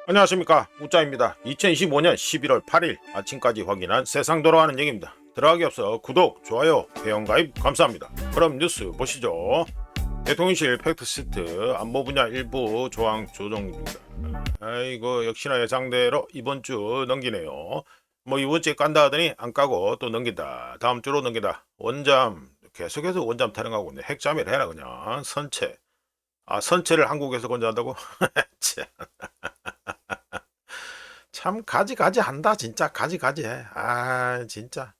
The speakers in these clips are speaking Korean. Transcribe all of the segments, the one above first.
안녕하십니까, 우짜입니다. 2025년 11월 8일 아침까지 확인한 세상 돌아가는 얘기입니다. 들어가기 앞서 구독, 좋아요, 회원가입 감사합니다. 그럼 뉴스 보시죠. 대통령실 팩트시트 안보 분야 일부 조항 조정 중입니다. 아이고, 역시나 예상대로 이번 주 넘기네요. 뭐 이번 주에 깐다 하더니 안 까고 또 넘긴다. 다음 주로 넘긴다. 원잠 계속해서 원잠 타령하고 있네. 핵잠이라 해라 그냥. 선체. 선체를 한국에서 건조한다고? 참 가지가지 한다 진짜. 가지가지 해. 진짜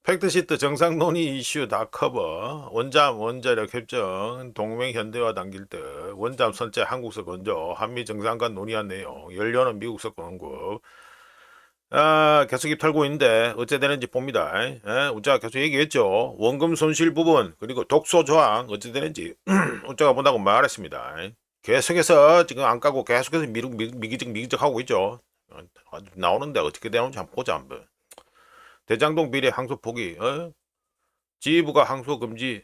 팩트시트 정상 논의 이슈 다 커버. 원잠 원자력 협정 동맹 현대화 당길 때 원잠 선제 한국서 건조 한미 정상 간 논의한 내용 연료는 미국서 공급. 계속 입 털고 있는데 어째 되는지 봅니다. 우리가 계속 얘기했죠. 원금 손실 부분 그리고 독소 조항 어째 되는지 우리가 본다고 말했습니다. 계속해서 지금 안 까고 계속해서 미기적 하고 있죠. 나오는데 어떻게 되는지 한번 보자 한번. 대장동 비리 항소 포기, 지휘부가 항소 금지,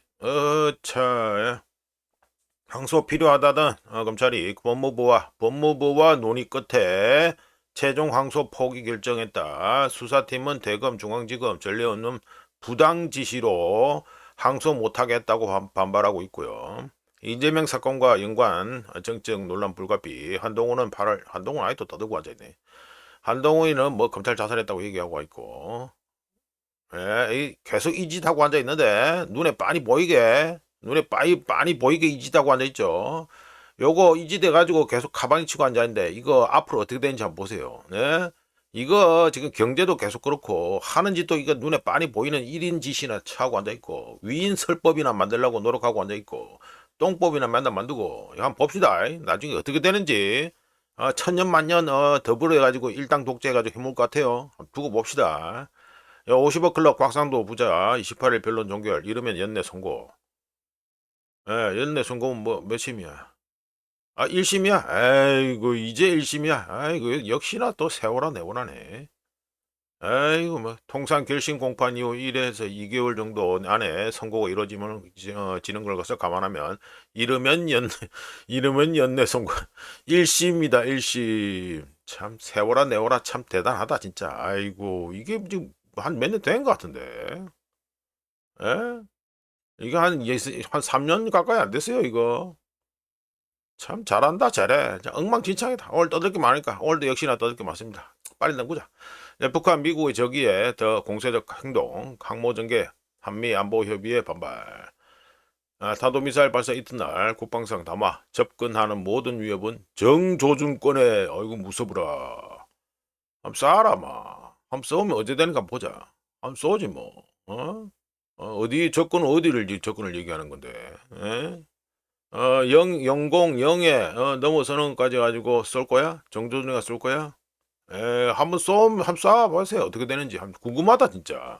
항소 필요하다던 검찰이 법무부와 논의 끝에 최종 항소 포기 결정했다. 수사팀은 대검 중앙지검 전례 없는 부당 지시로 항소 못하겠다고 반발하고 있고요. 이재명 사건과 연관 정적 논란 불가피. 한동훈은 한동훈 아직도 떠들고 앉아있네. 한동훈이는 뭐 검찰 자살했다고 얘기하고 있고, 계속 이 짓하고 앉아있는데 눈에 빤히 보이게 이 짓하고 앉아있죠. 요거 이 짓 해가지고 계속 가방이 치고 앉아있는데 이거 앞으로 어떻게 되는지 한번 보세요. 네? 이거 지금 경제도 계속 그렇고 하는 짓도 이거 눈에 빤히 보이는 1인 짓이나 차고 앉아있고 위인 설법이나 만들려고 노력하고 앉아있고 똥법이나 맨날 만들고 한번 봅시다. 나중에 어떻게 되는지. 천년만년 더불어 해가지고 일당 독재 해가지고 해먹을 것 같아요. 두고 봅시다. 50억 클럽 곽상도 부자 28일 변론 종결. 이러면 연내 선고. 연내 선고는 뭐 몇 심이야? 1심이야? 아이고 이제 1심이야. 아이고 역시나 또 세월아 내월하네. 아이고 뭐 통상 결심 공판 이후 1에서 2개월 정도 안에 선고가 이루어지면 지는 걸 것을 감안하면 이르면 연 이르면 연내 선고 1심이다 1심. 참 세월아 내월아 참 대단하다 진짜. 아이고 이게 지금 한 몇 년 된 것 같은데. 에? 이거 한 3년 가까이 안 됐어요 이거. 참 잘한다 잘해. 엉망진창이다. 오늘 떠들 게 많으니까 오늘도 역시나 떠들 게 많습니다. 빨리 넘기자. 북한 미국의 저기에 더 공세적 행동 항모전개 한미 안보 협의에 반발. 탄도미사일 발사 이튿날 국방상 담화 접근하는 모든 위협은 정조준권에 어이구 무서워라. 한번 쏴라 마. 한번 쏘면 어째 되는가 한번 보자. 한번 쏘지 뭐. 어디 접근 어디를 접근을 얘기하는 건데. 에? 영공 영에 넘어서는 까지 가지고 쏠 거야? 정조준이가 쏠 거야? 한번 한번 쏴보세요. 어떻게 되는지. 궁금하다, 진짜.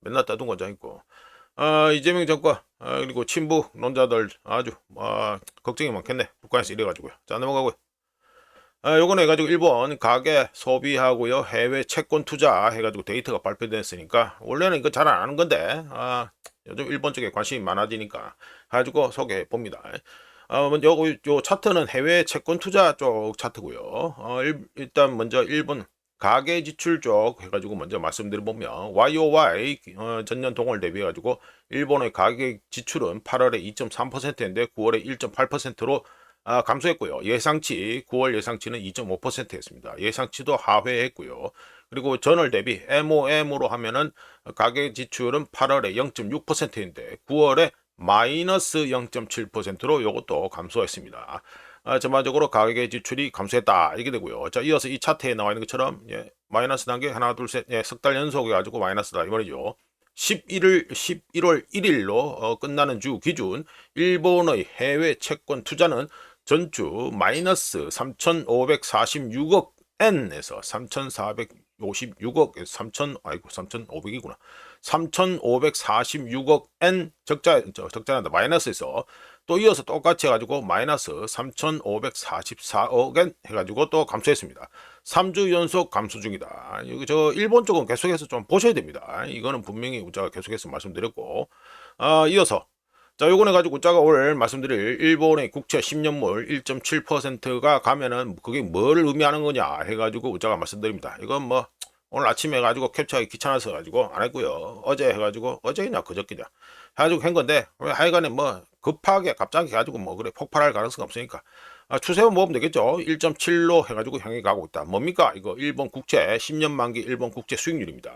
맨날 따둔 거자 있고. 이재명 정권, 그리고 친북 논자들 아주, 걱정이 많겠네. 북한에서 이래가지고요. 자, 넘어가고요. 요거는 해가지고 일본 가계 소비하고요. 해외 채권 투자 해가지고 데이터가 발표됐으니까, 원래는 이거 잘 안 하는 건데, 요즘 일본 쪽에 관심이 많아지니까, 가지고 소개해 봅니다. 먼저 요 차트는 해외 채권 투자 쪽 차트고요. 일단 먼저 일본 가계 지출 쪽 해가지고 먼저 말씀드려보면 YOY 전년 동월 대비해가지고 일본의 가계 지출은 8월에 2.3%인데 9월에 1.8%로 감소했고요. 예상치 9월 예상치는 2.5%였습니다. 예상치도 하회했고요. 그리고 전월 대비 MOM으로 하면은 가계 지출은 8월에 0.6%인데 9월에 마이너스 0.7%로 이것도 감소했습니다. 전반적으로 가계 지출이 감소했다 이렇게 되고요. 자, 이어서 이 차트에 나와 있는 것처럼 마이너스 단계 하나 둘 셋 석 달 연속 해가지고 마이너스다 이 말이죠. 11월 1일로 끝나는 주 기준 일본의 해외 채권 투자는 전주 마이너스 3,546억 엔에서 3,456억 3,500이구나. 3,546억 엔 적자난다. 마이너스에서 또 이어서 똑같이 해가지고 마이너스 3,544억 엔 해가지고 또 감소했습니다. 3주 연속 감소 중이다. 여기 저 일본 쪽은 계속해서 좀 보셔야 됩니다. 이거는 분명히 우리가 계속해서 말씀드렸고, 이어서 자, 요거는 가지고 제가 오늘 말씀드릴 일본의 국채 10년물 1.7%가 가면은 그게 뭘 의미하는 거냐 해가지고 제가 말씀드립니다. 이건 뭐 오늘 아침에 해가지고 캡처하기 귀찮아서 가지고 안 했고요. 어제 해가지고 어제냐 그저께냐 해가지고 한 건데 하여간에 뭐 급하게 갑자기 해가지고 뭐 그래 폭발할 가능성이 없으니까 추세만 모으면 되겠죠. 1.7로 해가지고 향해 가고 있다. 뭡니까? 이거 일본 국채 10년 만기 일본 국채 수익률입니다.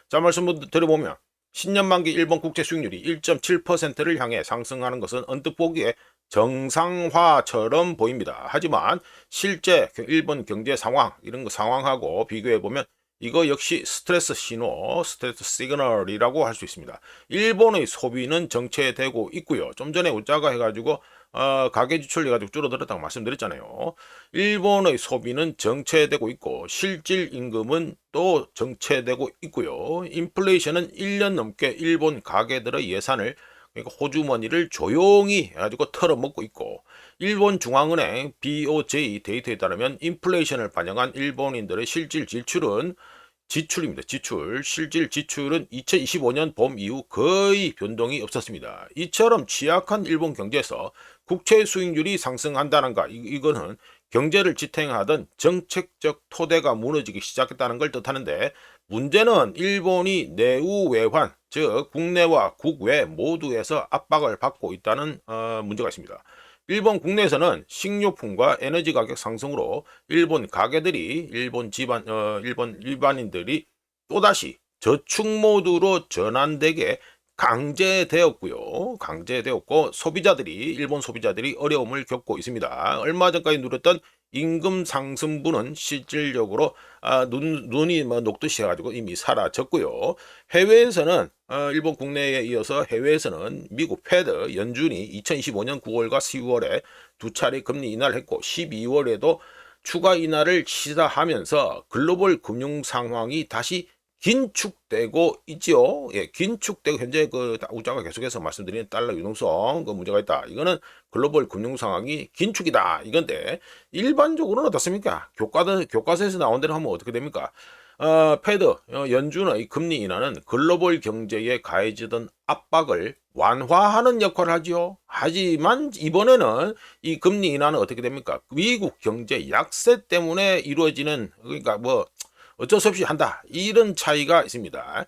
자, 말씀 드려보면 10년 만기 일본 국채 수익률이 1.7%를 향해 상승하는 것은 언뜻 보기에 정상화처럼 보입니다. 하지만 실제 일본 경제 상황 이런 거 상황하고 비교해 보면 이거 역시 스트레스 신호, 스트레스 시그널이라고 할 수 있습니다. 일본의 소비는 정체되고 있고요. 좀 전에 우짜가 해가지고 가계 지출 해가지고 줄어들었다고 말씀드렸잖아요. 일본의 소비는 정체되고 있고 실질 임금은 또 정체되고 있고요. 인플레이션은 1년 넘게 일본 가계들의 예산을 그러니까 호주머니를 조용히 해가지고 털어먹고 있고 일본 중앙은행 BOJ 데이터에 따르면 인플레이션을 반영한 일본인들의 실질 지출입니다. 실질 지출은 2025년 봄 이후 거의 변동이 없었습니다. 이처럼 취약한 일본 경제에서 국채 수익률이 상승한다는가 이거는 경제를 지탱하던 정책적 토대가 무너지기 시작했다는 걸 뜻하는데 문제는 일본이 내우 외환 즉 국내와 국외 모두에서 압박을 받고 있다는 문제가 있습니다. 일본 국내에서는 식료품과 에너지 가격 상승으로 일본 가게들이 일본 일반인들이 또다시 저축 모드로 전환되게 강제되었고 일본 소비자들이 어려움을 겪고 있습니다. 얼마 전까지 누렸던 임금 상승분은 실질적으로 눈이 녹듯이 해가지고 이미 사라졌고요. 해외에서는 일본 국내에 이어서 해외에서는 미국 패드 연준이 2025년 9월과 10월에 두 차례 금리 인하를 했고 12월에도 추가 인하를 시사하면서 글로벌 금융 상황이 다시 긴축되고 있지요. 예, 긴축되고 현재 그 우자가 계속해서 말씀드리는 달러 유동성 그 문제가 있다. 이거는 글로벌 금융 상황이 긴축이다. 이건데 일반적으로는 어떻습니까? 교과서에서 나온 대로 하면 어떻게 됩니까? 패드 연준의 금리 인하는 글로벌 경제에 가해지던 압박을 완화하는 역할을 하지요. 하지만 이번에는 이 금리 인하는 어떻게 됩니까? 미국 경제 약세 때문에 이루어지는 그러니까 뭐 어쩔 수 없이 한다. 이런 차이가 있습니다.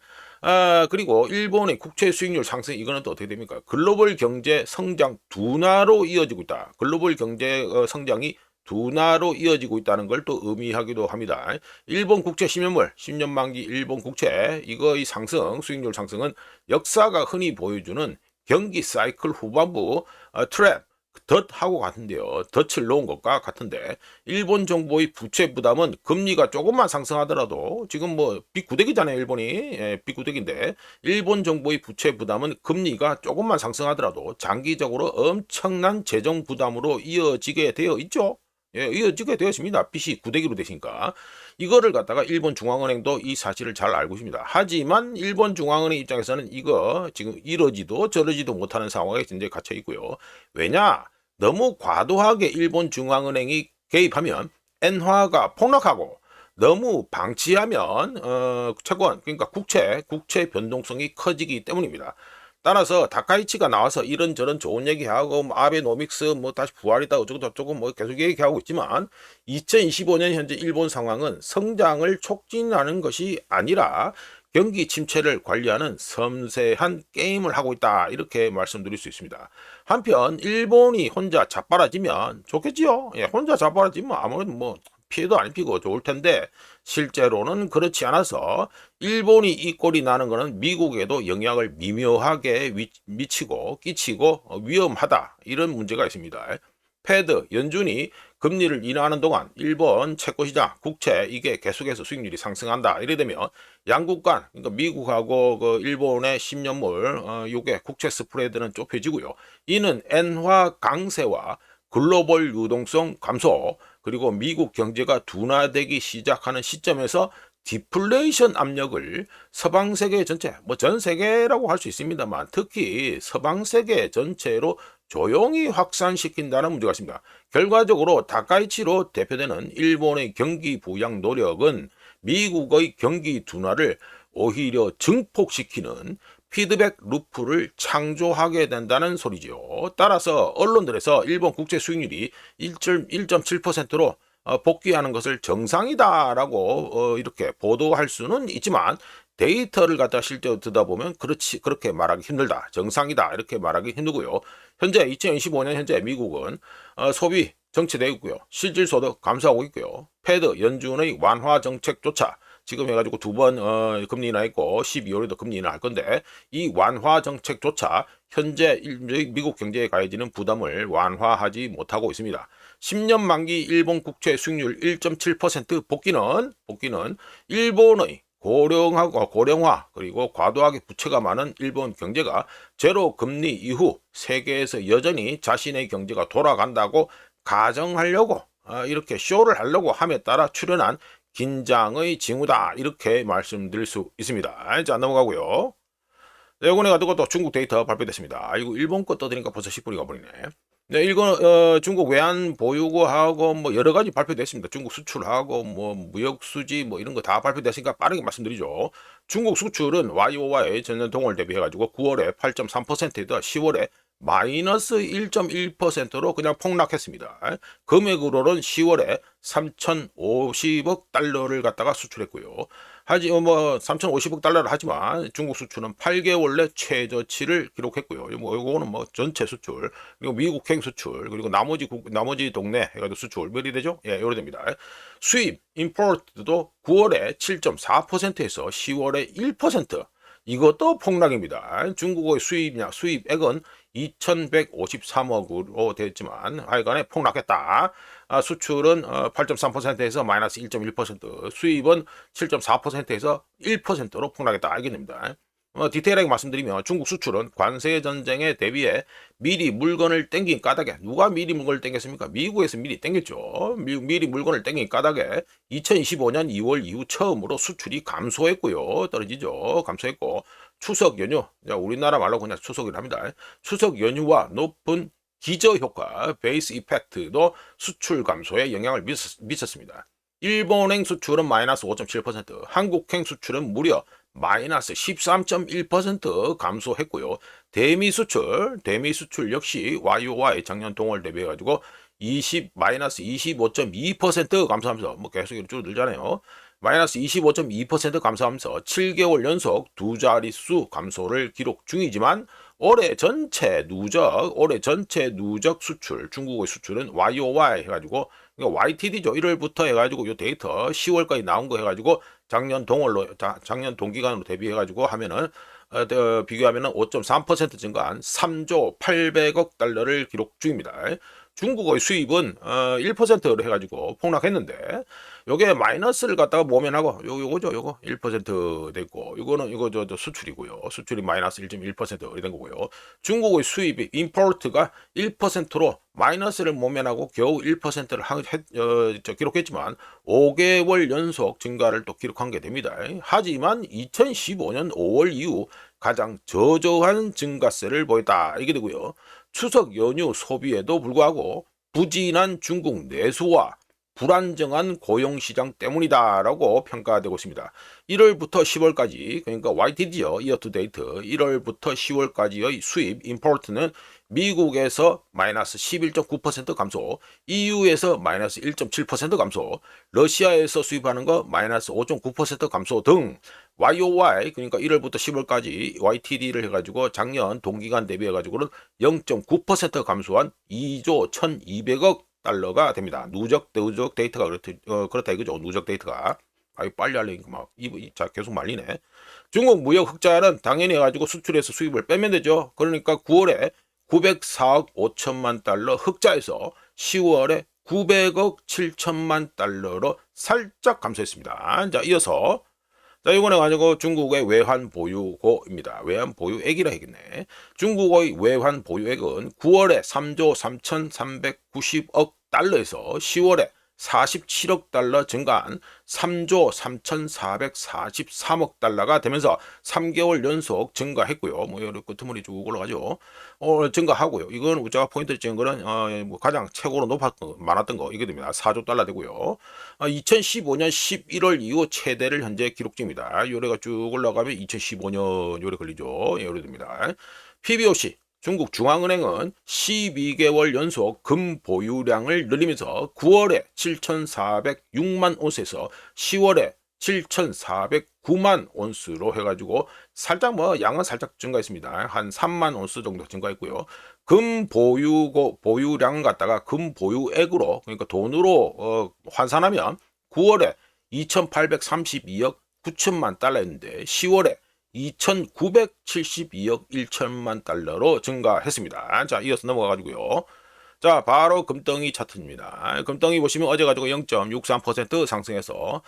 그리고 일본의 국채 수익률 상승 이거는 또 어떻게 됩니까? 글로벌 경제 성장 둔화로 이어지고 있다. 글로벌 경제 성장이 둔화로 이어지고 있다는 걸 또 의미하기도 합니다. 일본 국채 10년 만기 일본 국채 이거의 상승, 수익률 상승은 역사가 흔히 보여주는 경기 사이클 후반부 트랩 덫하고 같은데요. 덫을 놓은 것과 같은데 일본 정부의 부채 부담은 금리가 조금만 상승하더라도 지금 뭐 빚구대기잖아요. 일본이 빚구대기인데 일본 정부의 부채 부담은 금리가 조금만 상승하더라도 장기적으로 엄청난 재정 부담으로 이어지게 되어 있죠. 예, 이어지게 되었습니다. 빚이 구대기로 되시니까 이거를 갖다가 일본 중앙은행도 이 사실을 잘 알고 있습니다. 하지만 일본 중앙은행 입장에서는 이거 지금 이러지도 저러지도 못하는 상황에 현재 갇혀 있고요. 왜냐? 너무 과도하게 일본 중앙은행이 개입하면 엔화가 폭락하고 너무 방치하면 채권 그러니까 국채 변동성이 커지기 때문입니다. 따라서 다카이치가 나와서 이런저런 좋은 얘기하고 뭐 아베노믹스 뭐 다시 부활이다 어쩌고 저쩌고 뭐 계속 얘기하고 있지만 2025년 현재 일본 상황은 성장을 촉진하는 것이 아니라 경기 침체를 관리하는 섬세한 게임을 하고 있다 이렇게 말씀드릴 수 있습니다. 한편 일본이 혼자 자빠라지면 좋겠지요. 예, 혼자 자빠라지면 아무래도 뭐 피해도 안 입히고 좋을 텐데 실제로는 그렇지 않아서 일본이 이 꼴이 나는 것은 미국에도 영향을 미묘하게 끼치고 위험하다 이런 문제가 있습니다. 패드 연준이 금리를 인하하는 동안 일본 채권시장 국채 이게 계속해서 수익률이 상승한다 이래 되면 양국 간 그러니까 미국하고 그 일본의 10년물 요게 국채 스프레드는 좁혀지고요. 이는 엔화 강세와 글로벌 유동성 감소 그리고 미국 경제가 둔화되기 시작하는 시점에서 디플레이션 압력을 서방 세계 전체, 뭐 전 세계라고 할 수 있습니다만 특히 서방 세계 전체로 조용히 확산시킨다는 문제가 있습니다. 결과적으로 다카이치로 대표되는 일본의 경기 부양 노력은 미국의 경기 둔화를 오히려 증폭시키는 피드백 루프를 창조하게 된다는 소리지요. 따라서 언론들에서 일본 국채 수익률이 1.7%로 복귀하는 것을 정상이다라고 이렇게 보도할 수는 있지만 데이터를 갖다 실제로 듣다 보면 그렇게 말하기 힘들다. 정상이다. 이렇게 말하기 힘들고요. 현재 2025년 현재 미국은 소비 정체되어 있고요. 실질소득 감소하고 있고요. 패드 연준의 완화 정책조차 지금 해가지고 두 번 금리 인하했고 12월에도 금리 인하할 건데 이 완화 정책조차 현재 미국 경제에 가해지는 부담을 완화하지 못하고 있습니다. 10년 만기 일본 국채 수익률 1.7% 복귀는 일본의 고령화 그리고 과도하게 부채가 많은 일본 경제가 제로 금리 이후 세계에서 여전히 자신의 경제가 돌아간다고 가정하려고 이렇게 쇼를 하려고 함에 따라 출현한 긴장의 징후다 이렇게 말씀드릴 수 있습니다. 자 넘어가고요. 네, 이번에 가지고 또 중국 데이터 발표됐습니다. 이거 일본 거 떠드니까 벌써 10분이 가버리네. 네, 이거 중국 외환 보유고하고 뭐 여러 가지 발표됐습니다. 중국 수출하고 뭐 무역 수지 뭐 이런 거 다 발표됐으니까 빠르게 말씀드리죠. 중국 수출은 YOY 전년 동월 대비해 가지고 9월에 8.3%에다 10월에 마이너스 1.1%로 그냥 폭락했습니다. 금액으로는 10월에 3,050억 달러를 갖다가 수출했고요. 뭐 3,050억 달러를 하지만 중국 수출은 8개월 내 최저치를 기록했고요. 요거는 뭐 전체 수출 그리고 미국 행 수출 그리고 나머지 동네 해가지고 수출 몇이 되죠? 예, 요래 됩니다. 수입 임포트도 9월에 7.4%에서 10월에 1%. 이것도 폭락입니다. 중국의 수입액은 2,153억으로 됐지만 하여간에 폭락했다. 수출은 8.3%에서 마이너스 1.1%, 수입은 7.4%에서 1%로 폭락했다. 알게 됩니다. 디테일하게 말씀드리면 중국 수출은 관세 전쟁에 대비해 미리 물건을 땡긴 까닭에 누가 미리 물건을 땡겼습니까? 미국에서 미리 땡겼죠. 미리 물건을 땡긴 까닭에 2025년 2월 이후 처음으로 수출이 감소했고요. 떨어지죠. 감소했고 추석 연휴, 우리나라 말로 그냥 추석이랍니다. 추석 연휴와 높은 기저 효과, 베이스 이펙트도 수출 감소에 영향을 미쳤습니다. 일본행 수출은 마이너스 5.7%, 한국행 수출은 무려 마이너스 13.1% 감소했고요. 대미 수출 역시 YOY 작년 동월 대비해가지고 마이너스 25.2% 감소하면서 뭐 계속 쭉 늘잖아요. 마이너스 25.2% 감소하면서 7개월 연속 두 자릿수 감소를 기록 중이지만 올해 전체 누적 수출, 중국의 수출은 YOY 해가지고 그러니까 YTD죠. 1월부터 해가지고 요 데이터 10월까지 나온 거 해가지고 작년 동기간으로 대비해가지고 하면은 비교하면은 5.3% 증가한 3조 800억 달러를 기록 중입니다. 중국의 수입은 1%로 해가지고 폭락했는데 요게 마이너스를 갖다가 모면하고 요거죠. 요거 1% 됐고 이거 저 수출이고요. 수출이 마이너스 1.1% 된 거고요. 중국의 수입이 임포트가 1%로 마이너스를 모면하고 겨우 1%를 기록했지만 5개월 연속 증가를 또 기록한 게 됩니다. 하지만 2015년 5월 이후 가장 저조한 증가세를 보였다. 이게 되고요. 추석 연휴 소비에도 불구하고 부진한 중국 내수와 불안정한 고용시장 때문이다라고 평가되고 있습니다. 1월부터 10월까지 그러니까 YTD죠. 이어투데이트 1월부터 10월까지의 수입 임포트는 미국에서 마이너스 11.9% 감소, EU에서 마이너스 1.7% 감소, 러시아에서 수입하는 거 마이너스 5.9% 감소 등 YOY 그러니까 1월부터 10월까지 YTD를 해가지고 작년 동기간 대비해가지고는 0.9% 감소한 2조 1,200억 달러가 됩니다. 누적 데이터가 그렇다 이거죠. 누적 데이터가 빨리 알리니까 자 계속 말리네. 중국 무역 흑자는 당연히 해가지고 수출에서 수입을 빼면 되죠. 그러니까 9월에 904억 5천만 달러 흑자에서 10월에 900억 7천만 달러로 살짝 감소했습니다. 자 이어서 이번에 가지고 중국의 외환 보유고입니다. 외환 보유액이라 하겠네. 중국의 외환 보유액은 9월에 3조 3,390억 달러에서 10월에 47억 달러 증가한 3조 3,443억 달러가 되면서 3개월 연속 증가했고요. 뭐 이렇게 끄트머리 쭉 올라가죠. 증가하고요. 이건 우자가 포인트를 찍은 거는 뭐 가장 최고로 많았던 거 이게 됩니다. 4조 달러 되고요. 2015년 11월 이후 최대를 현재 기록 중입니다. 요래가 쭉 올라가면 2015년 요래 걸리죠. 요래 됩니다. PBOC 중국 중앙은행은 12개월 연속 금 보유량을 늘리면서 9월에 7,406만 온스에서 10월에 7,409만 온스로 해가지고 살짝 뭐 양은 살짝 증가했습니다. 한 3만 온스 정도 증가했고요. 금 보유량 갖다가 금 보유액으로 그러니까 돈으로 환산하면 9월에 2,832억 9천만 달러였는데 10월에 2,972억 1천만 달러로 증가했습니다. 자, 이어서 넘어가가지고요. 자, 바로 금덩이 차트입니다. 금덩이 보시면 어제 가지고 0.63% 상승해서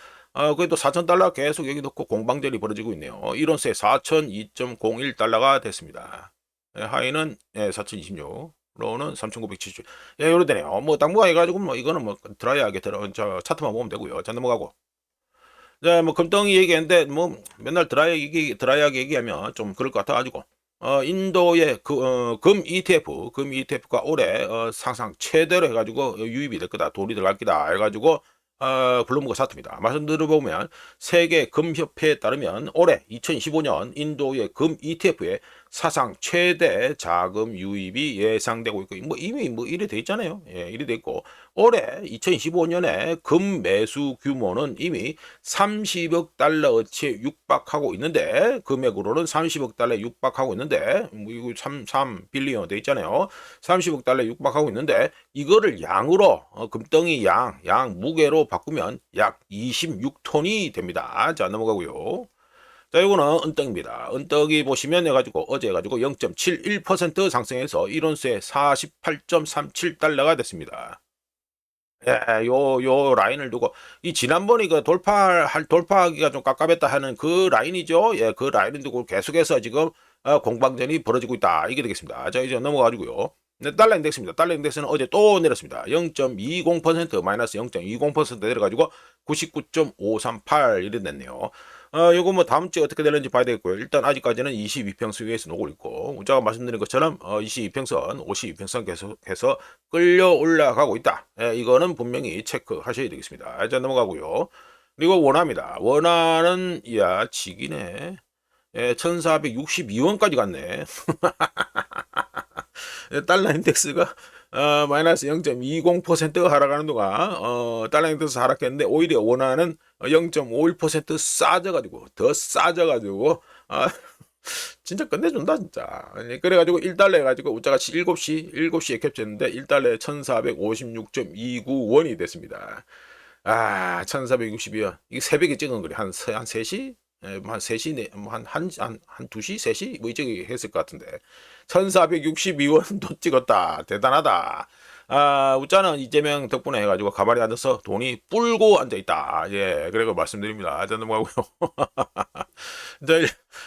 그래도 4,000달러 계속 여기 놓고 공방전이 벌어지고 있네요. 이론세 4,002.01달러가 됐습니다. 하이는 4,026. 로는 3,970. 예, 요래 되네요. 뭐 당부가 해가지고 뭐 이거는 뭐 드라이하게 차트만 보면 되고요. 자, 넘어가고. 자, 뭐 금덩이 얘기했는데 뭐 맨날 드라이하게 얘기하면 좀 그럴 것 같아가지고 인도의 금 ETF가 올해 상상 최대로 해가지고 유입이 될 거다, 돈이 들어갈 거다 해가지고 블룸버그 사트입니다. 말씀 들어보면 세계 금협회에 따르면 올해 2025년 인도의 금 ETF에 사상 최대 자금 유입이 예상되고 있고 뭐 이미 뭐 이래 돼 있잖아요. 예, 이래 돼 있고 올해 2025년에 금 매수 규모는 이미 30억 달러어치에 육박하고 있는데 금액으로는 30억 달러에 육박하고 있는데 뭐 이거 3 빌리언 돼 있잖아요. 30억 달러에 육박하고 있는데 이거를 양으로 금덩이 양 무게로 바꾸면 약 26톤이 됩니다. 자, 넘어가고요. 자, 이거는 은떡입니다. 은떡이 보시면 해가지고 어제 해가지고 0.71% 상승해서 1온스에 48.37달러가 됐습니다. 예, 요 라인을 두고 이 지난번에 그 돌파하기가 좀 깝깝했다 하는 그 라인이죠. 예, 그 라인을 두고 계속해서 지금 공방전이 벌어지고 있다. 이게 되겠습니다. 자, 이제 넘어가지고요. 네, 달러 인덱스입니다. 달러 인덱스는 어제 또 내렸습니다. 0.20% 마이너스 0.20% 내려가지고 99.538 이래 됐네요. 요거 뭐 다음 주에 어떻게 되는지 봐야 되겠고요. 일단 아직까지는 22평선 위에서 놀고 있고, 제가 말씀드린 것처럼 22평선, 52평선 계속해서 끌려 올라가고 있다. 예, 이거는 분명히 체크하셔야 되겠습니다. 자, 넘어가고요. 그리고 원화입니다. 원화는 이야 지기네. 예, 1462원까지 갔네. 달러 인덱스가 마이너스 0.20%가 하락하는 동안 달러 인덱스 하락했는데 오히려 원화는 0.51% 싸져가지고 더 싸져가지고 진짜 끝내준다 진짜. 그래가지고 1달러 해가지고 우짜같이 7시에 캡처했는데 1달러에 1456.29원이 됐습니다. 1462원. 이게 새벽에 찍은 거래. 한 3시? 한 3시, 한 2시, 3시? 뭐 이쪽에 했을 것 같은데. 1462원도 찍었다. 대단하다. 우짜는 이재명 덕분에 해가지고 가발에 앉아서 돈이 뿔고 앉아있다. 예, 그래서 말씀드립니다. 자, 넘어가고요.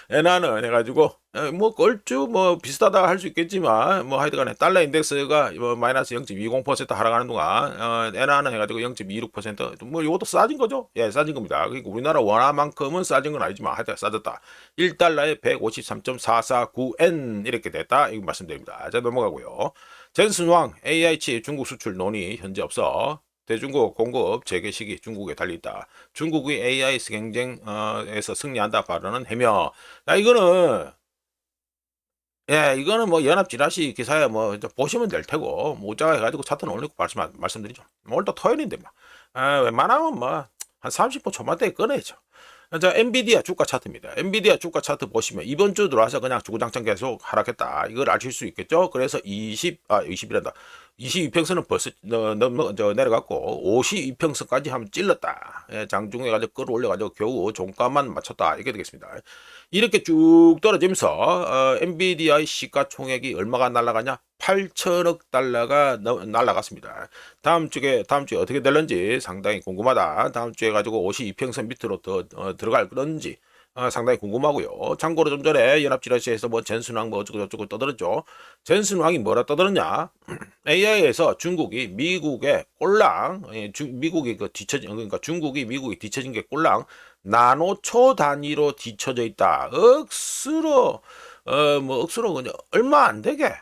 엔화는 해가지고, 뭐, 얼추 뭐 비슷하다 할 수 있겠지만, 뭐 하여튼간에 달러 인덱스가 뭐 마이너스 0.20% 하락하는 동안, 엔화는 해가지고 0.26%, 뭐 이것도 싸진 거죠? 예, 싸진 겁니다. 그러니까 우리나라 원화만큼은 싸진 건 아니지만, 하여튼 싸졌다. 1달러에 153.449엔 이렇게 됐다. 이거 말씀드립니다. 자, 넘어가고요. 젠슨왕 AI치 중국 수출 논의 현재 없어. 대중국 공급 재개 시기 중국에 달려있다. 중국의 AI 경쟁에서 승리한다 발언은 해며. 이거는 뭐 연합지라시 기사에 뭐 보시면 될 테고 뭐 우짜가 해가지고 차트는 올리고 말씀드리죠. 뭐 오늘 또 토요일인데 뭐 웬만하면 뭐 한 30분 초반대에 꺼내죠. 자, 엔비디아 주가 차트입니다. 엔비디아 주가 차트 보시면 이번 주 들어와서 그냥 주구장창 계속 하락했다. 이걸 아실 수 있겠죠? 그래서 22평선은 벌써 내려갔고 52평선까지 한번 찔렀다. 예, 장중에 가지고 끌어올려가지고 겨우 종가만 맞췄다. 이게 되겠습니다. 이렇게 쭉 떨어지면서 엔비디아의 시가총액이 얼마가 날아가냐? 8천억 달러가 날아갔습니다. 다음 주에 어떻게 될런지 상당히 궁금하다. 다음 주에 가지고 52평선 밑으로 더 들어갈 건지 상당히 궁금하고요. 참고로 좀 전에 연합지라시에서 뭐 젠슨왕 뭐 어쩌고 저쩌고 떠들었죠. 젠슨왕이 뭐라 떠들었냐? AI에서 중국이 미국의 꼴랑, 미국이 그 뒤처진, 그러니까 중국이 미국이 뒤처진 게 꼴랑 나노초 단위로 뒤처져 있다. 억수로, 억수로 그냥 얼마 안 되게,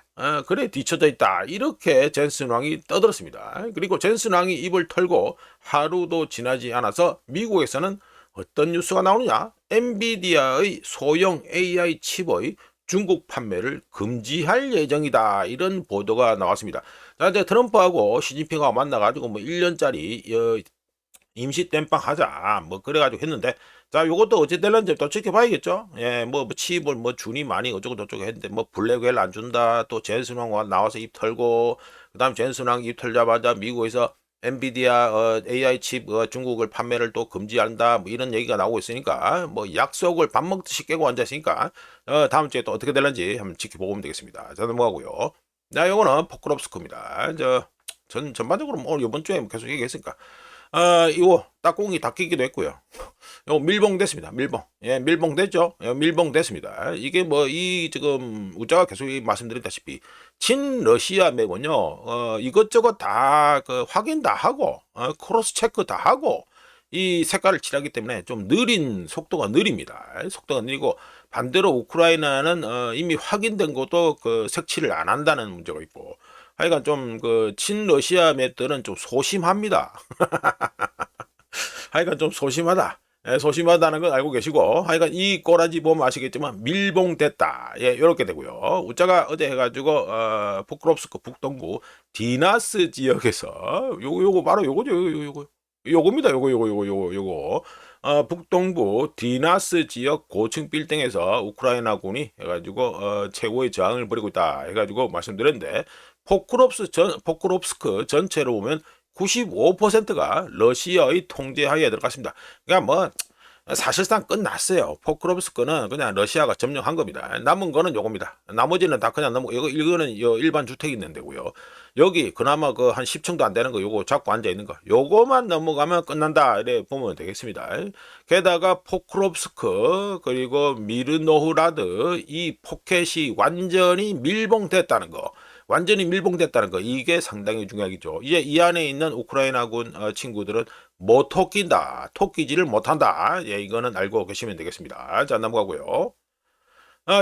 그래 뒤처져 있다. 이렇게 젠슨 왕이 떠들었습니다. 그리고 젠슨 왕이 입을 털고 하루도 지나지 않아서 미국에서는 어떤 뉴스가 나오느냐? 엔비디아의 소형 AI 칩의 중국 판매를 금지할 예정이다. 이런 보도가 나왔습니다. 자, 이제 트럼프하고 시진핑하고 만나가지고 뭐 1년짜리 임시 땜빵 하자. 뭐 그래가지고 했는데, 자, 요것도 어찌 될런지 또 지켜봐야겠죠. 예, 뭐 칩을 뭐 주니 많이 어쩌고 저쩌고 했는데, 뭐 블랙웰 안 준다. 또 젠슨 왕 나와서 입 털고, 그 다음 젠슨 왕 입 털자마자 미국에서 엔비디아 AI 칩 중국을 판매를 또 금지한다. 뭐 이런 얘기가 나오고 있으니까, 뭐 약속을 밥 먹듯이 깨고 앉아 있으니까, 다음 주에 또 어떻게 될런지 한번 지켜보면 되겠습니다. 자, 넘어가고요. 자, 요거는 포크롭스크입니다. 전반적으로 뭐 이번 주에 계속 얘기했으니까. 이거 딱공이 닦이기도 했고요. 요 밀봉 됐습니다. 밀봉. 예, 밀봉 됐죠? 예, 밀봉 됐습니다. 이게 뭐 이 지금 우자가 계속 말씀드렸다시피 친러시아 맥은요. 이것저것 다 그 확인 다 하고 크로스 체크 다 하고 이 색깔을 칠하기 때문에 좀 느린 속도가 느립니다. 속도가 느리고 반대로 우크라이나는 이미 확인된 것도 그 색칠을 안 한다는 문제가 있고 하여간 좀 그 친러시아 맵들은 좀 소심합니다. 하여간 좀 소심하다. 예, 소심하다는 건 알고 계시고 하여간 이 꼬라지 보면 아시겠지만 밀봉됐다. 예, 요렇게 되고요. 우자가 어제 해가지고 포크롭스크 북동부 디나스 지역에서 요거 바로 요거죠. 요겁니다. 요거. 북동부 디나스 지역 고층 빌딩에서 우크라이나군이 해가지고 최고의 저항을 벌이고 있다 해가지고 말씀드렸는데 포크롭스크 전체로 보면 95%가 러시아의 통제하에 들어갔습니다. 그러니까 뭐 사실상 끝났어요. 포크롭스크는 그냥 러시아가 점령한 겁니다. 남은 거는 요겁니다. 나머지는 다 그냥 이거는 일반 주택이 있는 데고요. 여기 그나마 그 한 10층도 안 되는 거 요거 잡고 앉아 있는 거 요거만 넘어가면 끝난다 이래 보면 되겠습니다. 게다가 포크롭스크 그리고 미르노흐라드 이 포켓이 완전히 밀봉됐다는 거. 완전히 밀봉됐다는 거 이게 상당히 중요하겠죠. 이제 이 안에 있는 우크라이나군 친구들은 못 토낀다. 토끼지를 못한다. 예, 이거는 알고 계시면 되겠습니다. 자, 넘어가고요.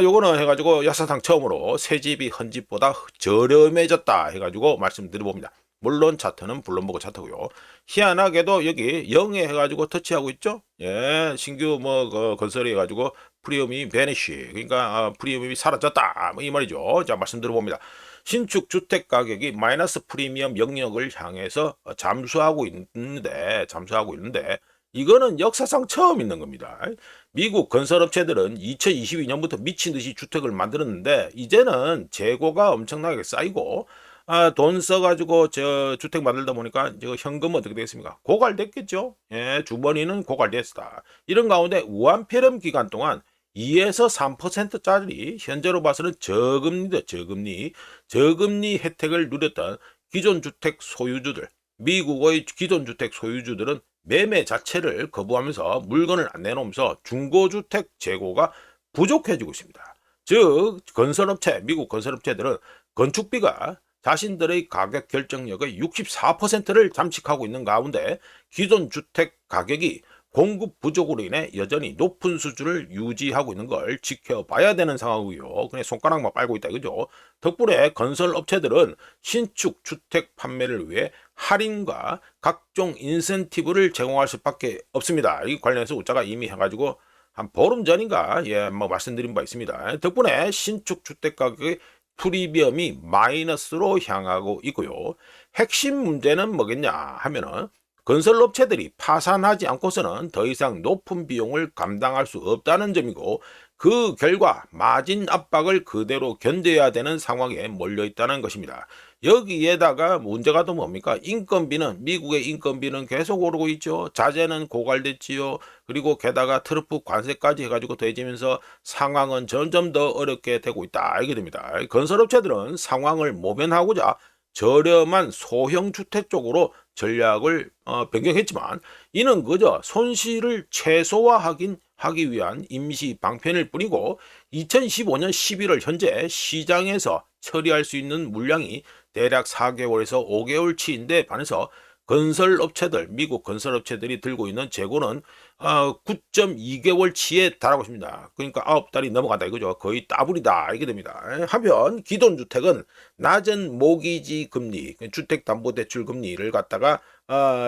요거는 해가지고 역사상 처음으로 새 집이 헌 집보다 저렴해졌다 해가지고 말씀드려봅니다. 물론 차트는 블룸버그 차트고요. 희한하게도 여기 0에 해가지고 터치하고 있죠. 예, 신규 뭐 건설이 해가지고 프리미엄이 베니쉬 그러니까 프리미엄이 사라졌다 뭐 이 말이죠. 자, 말씀드려봅니다. 신축 주택 가격이 마이너스 프리미엄 영역을 향해서 잠수하고 있는데 이거는 역사상 처음 있는 겁니다. 미국 건설업체들은 2022년부터 미친 듯이 주택을 만들었는데 이제는 재고가 엄청나게 쌓이고 돈 써가지고 저 주택 만들다 보니까 저 현금 어떻게 되겠습니까? 고갈됐겠죠. 예, 주머니는 고갈됐다. 이런 가운데 우한폐렴 기간 동안 2에서 3%짜리 현재로 봐서는 저금리 혜택을 누렸던 기존 주택 소유주들, 미국의 기존 주택 소유주들은 매매 자체를 거부하면서 물건을 안 내놓으면서 중고주택 재고가 부족해지고 있습니다. 즉 미국 건설업체들은 건축비가 자신들의 가격 결정력의 64%를 잠식하고 있는 가운데 기존 주택 가격이 공급 부족으로 인해 여전히 높은 수준을 유지하고 있는 걸 지켜봐야 되는 상황이고요. 그냥 손가락만 빨고 있다 이거죠. 덕분에 건설업체들은 신축 주택 판매를 위해 할인과 각종 인센티브를 제공할 수밖에 없습니다. 이 관련해서 우자가 이미 해가지고 한 보름 전인가 뭐 말씀드린 바 있습니다. 덕분에 신축 주택 가격의 프리미엄이 마이너스로 향하고 있고요. 핵심 문제는 뭐겠냐 하면은 건설업체들이 파산하지 않고서는 더 이상 높은 비용을 감당할 수 없다는 점이고 그 결과 마진 압박을 그대로 견뎌야 되는 상황에 몰려 있다는 것입니다. 여기에다가 문제가 또 뭡니까? 미국의 인건비는 계속 오르고 있죠. 자재는 고갈됐지요. 그리고 게다가 트럼프 관세까지 해가지고 더해지면서 상황은 점점 더 어렵게 되고 있다. 이게 됩니다. 건설업체들은 상황을 모면하고자 저렴한 소형 주택 쪽으로 전략을 변경했지만 이는 그저 손실을 최소화하기 위한 임시 방편일 뿐이고 2015년 11월 현재 시장에서 처리할 수 있는 물량이 대략 4개월에서 5개월치인데 반해서 건설업체들, 미국 건설업체들이 들고 있는 재고는 9.2개월치에 달하고 있습니다. 그러니까 9달이 넘어간다 이거죠. 거의 따블이다 이게 됩니다. 하면 기존주택은 낮은 모기지 금리, 주택담보대출 금리를 갖다가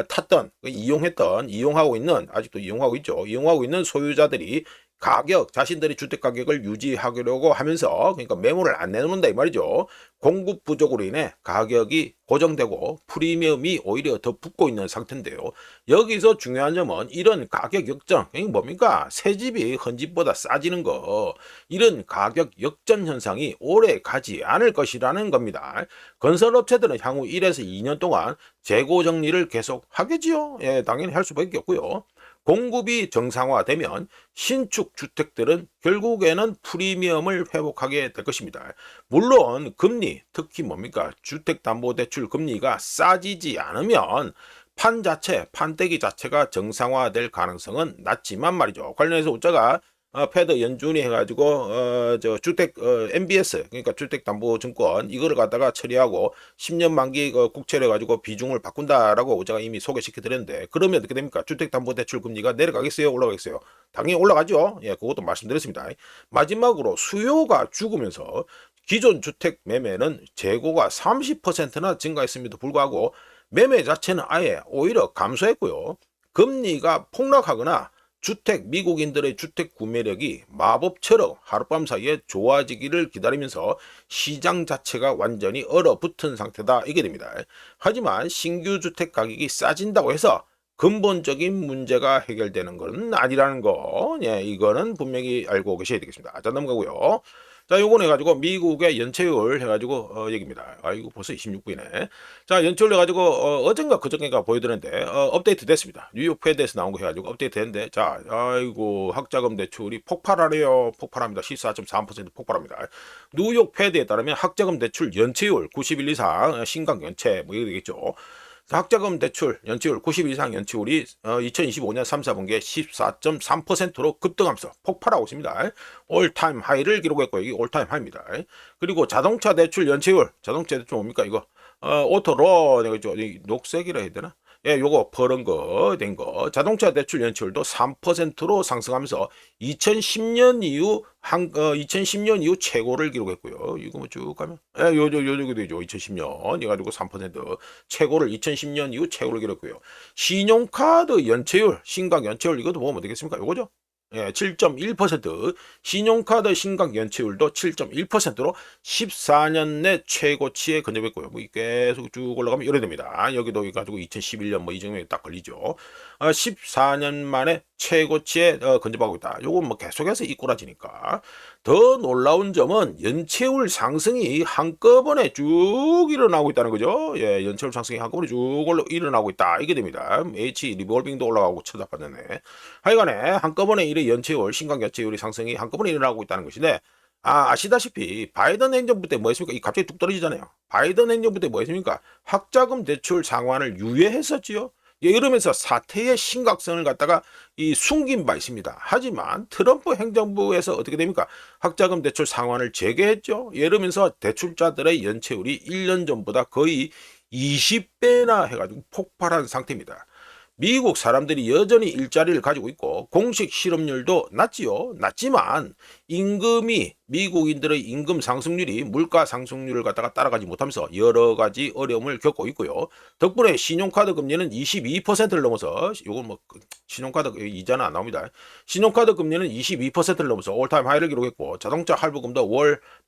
탔던, 이용하고 있는, 아직도 이용하고 있죠. 이용하고 있는 소유자들이 자신들이 주택 가격을 유지하려고 하면서, 그러니까 매물을 안 내놓는다 이 말이죠. 공급 부족으로 인해 가격이 고정되고 프리미엄이 오히려 더 붙고 있는 상태인데요. 여기서 중요한 점은 이런 가격 역전, 이게 뭡니까? 새 집이 헌 집보다 싸지는 거, 이런 가격 역전 현상이 오래 가지 않을 것이라는 겁니다. 건설업체들은 향후 1에서 2년 동안 재고 정리를 계속 하겠지요. 예, 당연히 할 수밖에 없고요. 공급이 정상화되면 신축 주택들은 결국에는 프리미엄을 회복하게 될 것입니다. 물론 금리, 특히 뭡니까? 주택담보대출 금리가 싸지지 않으면 판때기 자체가 정상화될 가능성은 낮지만 말이죠. 관련해서 우자가 패드 연준이 해가지고 주택 MBS, 그러니까 주택담보증권 이거를 갖다가 처리하고 10년 만기 국채를 가지고 비중을 바꾼다라고 제가 이미 소개시켜 드렸는데, 그러면 어떻게 됩니까? 주택담보대출 금리가 내려가겠어요, 올라가겠어요? 당연히 올라가죠. 예, 그것도 말씀드렸습니다. 마지막으로 수요가 죽으면서 기존 주택 매매는 재고가 30%나 증가했음에도 불구하고 매매 자체는 아예 오히려 감소했고요. 금리가 폭락하거나 미국인들의 주택 구매력이 마법처럼 하룻밤 사이에 좋아지기를 기다리면서 시장 자체가 완전히 얼어붙은 상태다 이게 됩니다. 하지만 신규 주택 가격이 싸진다고 해서 근본적인 문제가 해결되는 건 아니라는 거, 예, 이거는 분명히 알고 계셔야 되겠습니다. 자, 넘어가고요. 자, 요건 해가지고 미국의 연체율 해가지고 얘기입니다. 아이고 벌써 26분이네. 자, 연체율 해가지고 어젠가 그저께가 보여드렸는데 업데이트 됐습니다. 뉴욕 패드에서 나온 거 해가지고 업데이트 됐는데, 자, 아이고 학자금 대출이 폭발하래요. 폭발합니다. 14.3% 폭발합니다. 뉴욕 패드에 따르면 학자금 대출 연체율 90일 이상 신강 연체 뭐 이게 되겠죠. 학자금 대출 연체율 90 이상 연체율이 2025년 3, 4분기에 14.3%로 급등하면서 폭발하고 있습니다. 올타임 하이를 기록했고, 이게 올타임 하이입니다. 그리고 자동차 대출 연체율, 자동차 대출 뭡니까 이거? 오토론, 녹색이라 해야 되나? 예, 요거 버는 거, 된 거. 자동차 대출 연체율도 3%로 상승하면서 2010년 이후 최고를 기록했고요. 이거 뭐 쭉 가면, 예, 요정도 되죠. 2010년. 이가지고 3% 최고를 2010년 이후 최고를 기록했고요. 신용카드 연체율, 신각 연체율 이것도 보면 되겠습니까? 요거죠. 예, 7.1%, 신용카드 신각 연체율도 7.1%로 14년 내 최고치에 근접했고요. 뭐 계속 쭉 올라가면 이래 됩니다. 여기도 가지고 2011년 뭐 이 정도에 딱 걸리죠. 14년 만에 최고치에 근접하고 있다. 요건 뭐 계속해서 이꼬라지니까. 더 놀라운 점은 연체율 상승이 한꺼번에 쭉 일어나고 있다는 거죠. 예, 연체율 상승이 한꺼번에 쭉 일어나고 있다. 이게 됩니다. H 리볼빙도 올라가고 쳐다봤네. 하여간에 한꺼번에 이래 신각 연체율이 상승이 한꺼번에 일어나고 있다는 것인데, 아시다시피 바이든 행정부 때 뭐 했습니까? 이 갑자기 뚝 떨어지잖아요. 바이든 행정부 때 뭐 했습니까? 학자금 대출 상환을 유예했었지요. 예, 이러면서 사태의 심각성을 갖다가 숨긴 바 있습니다. 하지만 트럼프 행정부에서 어떻게 됩니까? 학자금 대출 상환을 재개했죠. 예, 이러면서 대출자들의 연체율이 1년 전보다 거의 20배나 해가지고 폭발한 상태입니다. 미국 사람들이 여전히 일자리를 가지고 있고 공식 실업률도 낮지만 미국인들의 임금 상승률이 물가 상승률을 갖다가 따라가지 못하면서 여러 가지 어려움을 겪고 있고요. 덕분에 신용카드 금리는 22%를 넘어서, 이건 뭐 신용카드 이자는 안 나옵니다. 신용카드 금리는 22%를 넘어서 올타임 하이를 기록했고, 자동차 할부금도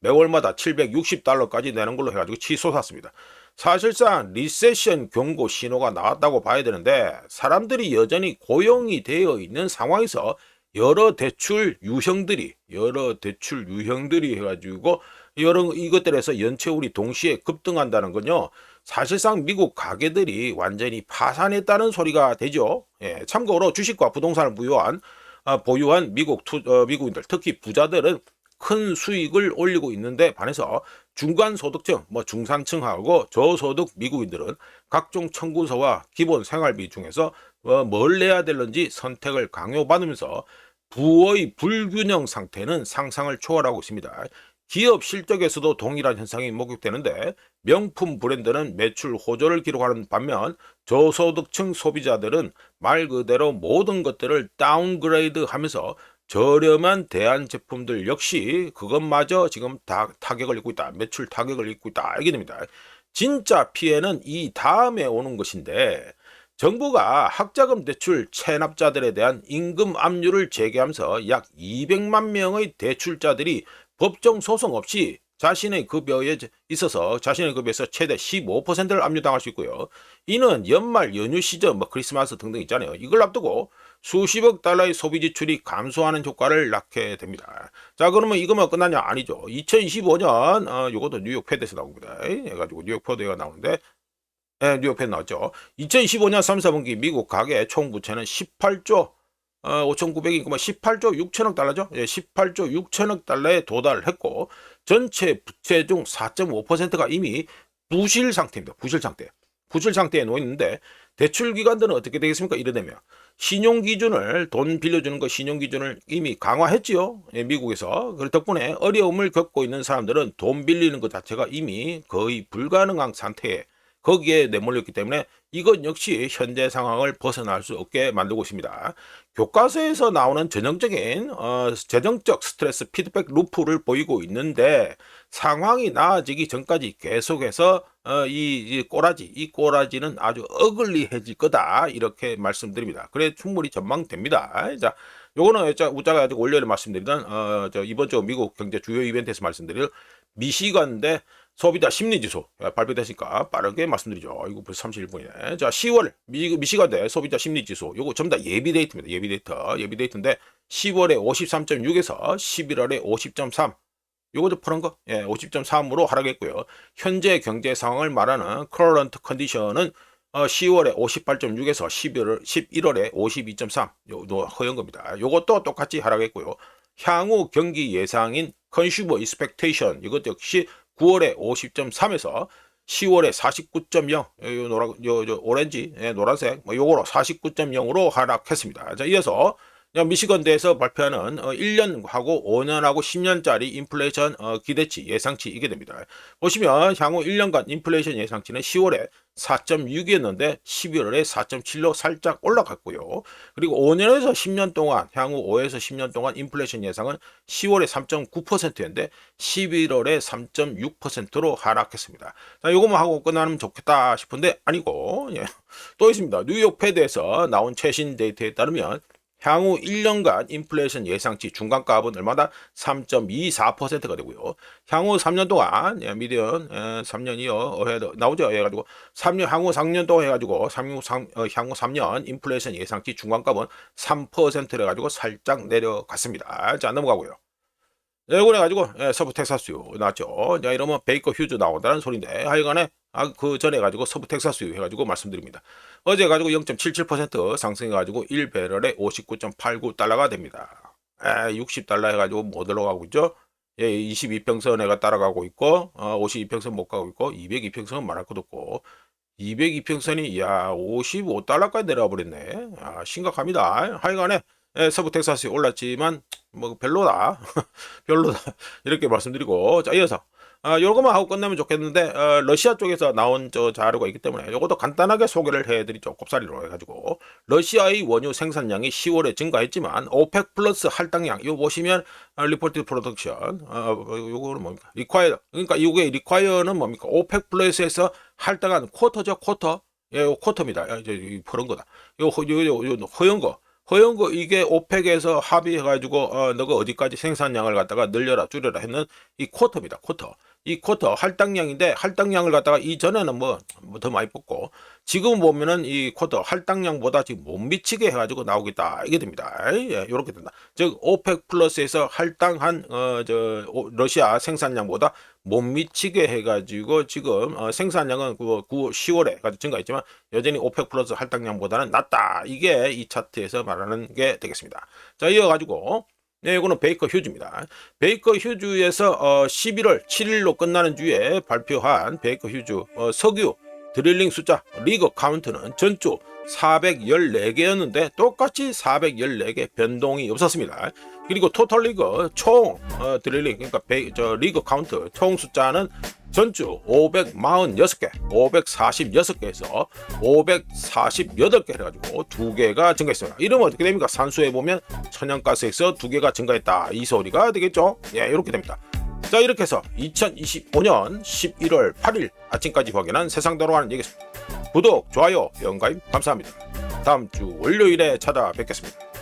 매월마다 $760까지 내는 걸로 해가지고 치솟았습니다. 사실상 리세션 경고 신호가 나왔다고 봐야 되는데, 사람들이 여전히 고용이 되어 있는 상황에서 여러 대출 유형들이 해가지고 이것들에서 연체율이 동시에 급등한다는 건요, 사실상 미국 가게들이 완전히 파산했다는 소리가 되죠. 예, 참고로 주식과 부동산을 보유한 미국인들, 특히 부자들은 큰 수익을 올리고 있는데 반해서 중간소득층, 중산층하고 저소득 미국인들은 각종 청구서와 기본 생활비 중에서 뭘 내야 되는지 선택을 강요받으면서 부의 불균형 상태는 상상을 초월하고 있습니다. 기업 실적에서도 동일한 현상이 목격되는데 명품 브랜드는 매출 호조를 기록하는 반면 저소득층 소비자들은 말 그대로 모든 것들을 다운그레이드 하면서 저렴한 대안 제품들 역시 그것마저 지금 다 타격을 입고 있다. 매출 타격을 입고 있다. 알게 됩니다. 진짜 피해는 이 다음에 오는 것인데 정부가 학자금 대출 체납자들에 대한 임금 압류를 재개하면서 약 200만 명의 대출자들이 법정 소송 없이 자신의 급여에 있어서 자신의 급여에서 최대 15%를 압류당할 수 있고요. 이는 연말 연휴 시즌, 크리스마스 등등 있잖아요. 이걸 앞두고 수십억 달러의 소비 지출이 감소하는 효과를 낳게 됩니다. 자, 그러면 이거만 끝나냐? 아니죠. 2025년 요것도 뉴욕 패드에서 나옵니다. 해가지고 뉴욕 패드가 나오는데 뉴욕 패드 나왔죠. 2025년 3, 4분기 미국 가계 총부채는 18조 5,900이 18조 6천억 달러죠. 18조 6천억 달러에 도달했고 전체 부채 중 4.5%가 이미 부실 상태입니다. 부실 상태에 놓여 있는데 대출 기관들은 어떻게 되겠습니까? 이러되면 신용 기준을 돈 빌려주는 거 신용 기준을 이미 강화했지요. 미국에서. 그 덕분에 어려움을 겪고 있는 사람들은 돈 빌리는 것 자체가 이미 거의 불가능한 상태에 거기에 내몰렸기 때문에 이것 역시 현재 상황을 벗어날 수 없게 만들고 있습니다. 교과서에서 나오는 전형적인 재정적 스트레스 피드백 루프를 보이고 있는데 상황이 나아지기 전까지 계속해서 이 꼬라지는 아주 어글리해질 거다 이렇게 말씀드립니다. 그래 충분히 전망됩니다. 자, 요거는 우짜가 아직 월요일에 말씀드리던 이번 주 미국 경제 주요 이벤트에서 말씀드릴 미시간대 소비자 심리지수 발표됐으니까 빠르게 말씀드리죠. 이거 벌써 31분이네. 자, 10월 미시간대 소비자 심리지수 요거 전부 다 예비 데이터입니다. 예비 데이터인데 10월에 53.6에서 11월에 50.3 요것도 푸는 거 50.3으로 하락했고요. 현재 경제 상황을 말하는 current condition은 10월에 58.6에서 11월에 52.3 요도 허연 겁니다. 요것도 똑같이 하락했고요. 향후 경기 예상인 consumer expectation 이것 역시 9월에 50.3에서 10월에 49.0 오렌지 노란색 요거로 49.0으로 하락했습니다. 자, 이어서 미시건대에서 발표하는 1년하고 5년하고 10년짜리 인플레이션 기대치 예상치 이게 됩니다. 보시면 향후 1년간 인플레이션 예상치는 10월에 4.6이었는데 11월에 4.7로 살짝 올라갔고요. 그리고 5년에서 10년 동안 향후 5에서 10년 동안 인플레이션 예상은 10월에 3.9%였는데 11월에 3.6%로 하락했습니다. 자, 요거만 하고 끝나면 좋겠다 싶은데 아니고 또 있습니다. 뉴욕 패드에서 나온 최신 데이터에 따르면 향후 1년간 인플레이션 예상치 중간값은 얼마나 3.24%가 되고요. 향후 3년 동안 미디언 3년이요 나오죠. 해가지고 향후 3년 동안 해가지고 향후 3년 인플레이션 예상치 중간값은 3%를 가지고 살짝 내려갔습니다. 자, 넘어가고요. 이걸 해가지고 서부 텍사스유 나왔죠. 자, 이러면 베이커 휴즈 나온다는 소리인데 하여간에 그 전에 가지고 서부 텍사스유 해가지고 말씀드립니다. 어제 가지고 0.77% 상승해가지고 1배럴에 59.89달러가 됩니다. 60달러 해가지고 못 올라가고 있죠. 22평선에가 따라가고 있고 52평선 못 가고 있고 202평선은 말할 것도 없고 202평선이 55달러까지 내려와 버렸네. 심각합니다. 하여간에 서부 텍사스에 올랐지만 별로다 이렇게 말씀드리고, 자, 이어서 요거만 하고 끝내면 좋겠는데 러시아 쪽에서 나온 자료가 있기 때문에 요것도 간단하게 소개를 해드리죠. 꼽사리로 해가지고 러시아의 원유 생산량이 10월에 증가했지만 오펙 플러스 할당량 이거 보시면 리포트 프로덕션 요거는 뭡니까 리콰이어, 그러니까 이게 리콰이어는 뭡니까 오펙 플러스에서 할당한 쿼터죠. 쿼터 쿼터입니다. 이제 그런 거다. 요 허연 거 이게 오펙에서 합의해가지고 너가 어디까지 생산량을 갖다가 늘려라 줄여라 했는 이 쿼터입니다. 이 쿼터 할당량인데 할당량을 갖다가 이전에는 뭐 더 많이 뽑고 지금 보면은 이 쿼터 할당량보다 지금 못 미치게 해가지고 나오겠다 이게 됩니다. 이렇게 된다. 즉 오펙 플러스에서 할당한 러시아 생산량보다 못 미치게 해가지고 지금 생산량은 10월에 가지고 증가했지만 여전히 오펙 플러스 할당량보다는 낮다. 이게 이 차트에서 말하는 게 되겠습니다. 자, 이어가지고 이거는 베이커 휴즈입니다. 베이커 휴즈에서 11월 7일로 끝나는 주에 발표한 베이커 휴즈 석유 드릴링 숫자 리그 카운트는 전주 414개였는데 똑같이 414개 변동이 없었습니다. 그리고 토탈 리그 총 드릴링 그러니까 리그 카운트 총 숫자는 전주 546개, 546개에서 548개 해가지고 2개가 증가했어요. 이러면 어떻게 됩니까? 산수에 보면 천연가스에서 2개가 증가했다. 이 소리가 되겠죠? 예, 이렇게 됩니다. 자, 이렇게 해서 2025년 11월 8일 아침까지 확인한 세상 돌아가는 얘기였습니다. 구독, 좋아요, 영가임 감사합니다. 다음 주 월요일에 찾아뵙겠습니다.